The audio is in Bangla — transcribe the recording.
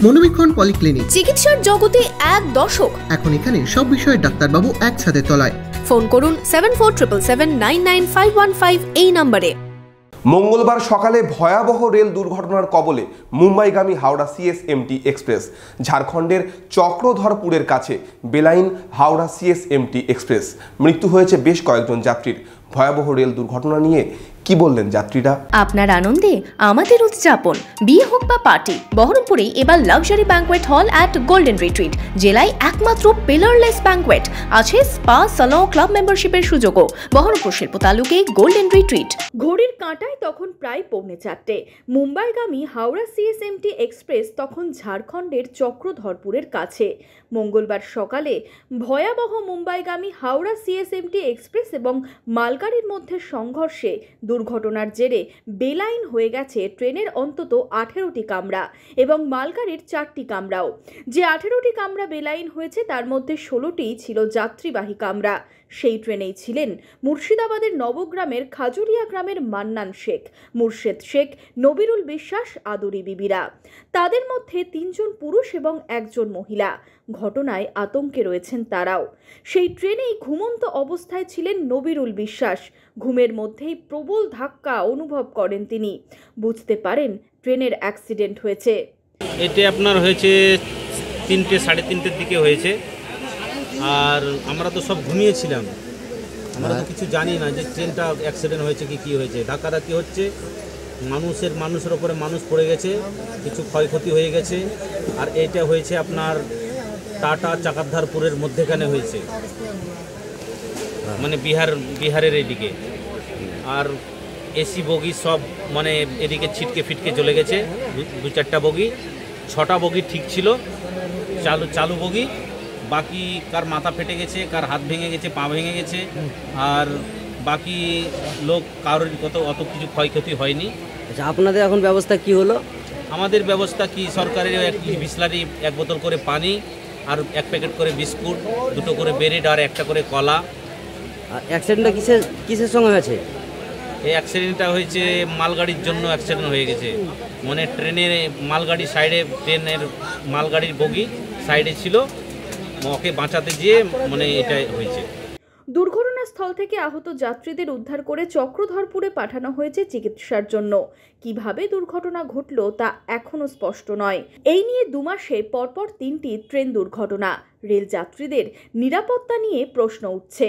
মনোবীক্ষণ পলিক্লিনিক, চিকিৎসার জগতে এক দশক। এখন এখানে সব বিষয়ে ডাক্তারবাবু একসাথে তলায়। ফোন করুন 7477999515 এই নম্বরে। মঙ্গলবার সকালে ভয়াবহ রেল দুর্ঘটনার কবলে মুম্বাইগামী হাওড়া সিএসএমটি এক্সপ্রেস। ঝাড়খণ্ডের চক্রধরপুরের কাছে বেলাইন হাওড়া সিএসএমটি এক্সপ্রেস। মৃত্যু হয়েছে বেশ কয়েকজন যাত্রীর। ভয়াবহ রেল দুর্ঘটনা নিয়ে কি বললেন যাত্রীরা? আপনার আনন্দে আমাদের উদযাপন। বিয়ে হোক বা পার্টি, বহরমপুরে এবার luxury banquet hall at golden retreat. জেলায় একমাত্র পিলারলেস ব্যাঙ্কোয়েট, আছে স্পা, সালন, ক্লাব মেম্বারশিপের সুযোগও। বহরমপুর শিল্প তালুকে গোল্ডেন রিট্রিট। ঘড়ির কাঁটায় তখন প্রায় 4:45। মুম্বাইগামী হাওড়া সিএসএমটি এক্সপ্রেস তখন ঝাড়খণ্ডের চক্রধরপুরের কাছে। মঙ্গলবার সকালে ভয়াবহ মুম্বাইগামী হাওড়া সিএসএমটি এক্সপ্রেস এবং মালগাড়ির মধ্যে সংঘর্ষে দুর্ঘটনার জেরে বেলাইন হয়ে গেছে ট্রেনের অন্তত 18টি কামরা এবং মালগাড়ির 4টি কামরাও। যে 18টি কামরা বেলাইন হয়েছে তার মধ্যে 16টি ছিল যাত্রীবাহী কামরা। সেই ট্রেনেই ছিলেন মুর্শিদাবাদের নবগ্রামের খাজুরিয়া গ্রামের মান্নান শেখ, মুর্শেদ শেখ, নবিরুল বিশ্বাস, আদুরি বিবিরা। তাদের মধ্যে 3 জন পুরুষ এবং 1 জন মহিলা। ঘটনায় আতঙ্কে রয়েছেন তারাও। সেই ট্রেনেই ঘুমন্ত অবস্থায় ছিলেন নবিরুল বিশ্বাস। ঘুমের মধ্যেই প্রবল ধাক্কা অনুভব করেন তিনি। বুঝতে পারেন ট্রেনের অ্যাক্সিডেন্ট হয়েছে। এটা আপনার হয়েছে 3টে, 3:30-এর দিকে হয়েছে। আর আমরা তো সব ঘুমিয়েছিলাম, আমরা তো কিছু জানি না যে ট্রেনটা অ্যাক্সিডেন্ট হয়েছে কি হয়েছে। ধাক্কাধাক্কি হচ্ছে, মানুষের ওপরে মানুষ পড়ে গেছে, কিছু ক্ষয়ক্ষতি হয়ে গেছে। আর এইটা হয়েছে আপনার টাটা চক্রধরপুরের মধ্যেখানে হয়েছে, মানে বিহারের এদিকে। আর এসি বগি সব মানে এদিকে ছিটকে ফিটকে চলে গেছে। 2-4টা বগি, 6টা বগি ঠিক ছিল, চালু বগি। বাকি কার মাথা ফেটে গেছে, কার হাত ভেঙে গেছে, পা ভেঙে গেছে। আর বাকি লোক কারোর অত কিছু ক্ষয়ক্ষতি হয়নি। আচ্ছা, আপনাদের এখন ব্যবস্থা কি হলো? আমাদের ব্যবস্থা কি, সরকারের 1 বিসলারি 1 বোতল করে পানি, আর 1 প্যাকেট করে বিস্কুট, 2টো করে ব্রেড আর 1টা করে কলা। আর অ্যাক্সিডেন্টটা কিসের সঙ্গে হয়েছে? এই অ্যাক্সিডেন্টটা হয়েছে মালগাড়ির জন্য অ্যাক্সিডেন্ট হয়ে গেছে। মানে ট্রেনের মালগাড়ির সাইডে, ট্রেনের মালগাড়ির বগি সাইডে ছিল, ওকে বাঁচাতে গিয়ে মানে এটা হয়েছে। দুর্ঘটনাস্থল থেকে আহত যাত্রীদের উদ্ধার করে চক্রধরপুরে পাঠানো হয়েছে চিকিৎসার জন্য। কিভাবে দুর্ঘটনা ঘটল তা এখনো স্পষ্ট নয়। এই নিয়ে 2 মাসে পরপর 3টি ট্রেন দুর্ঘটনা। রেল যাত্রীদের নিরাপত্তা নিয়ে প্রশ্ন উঠছে।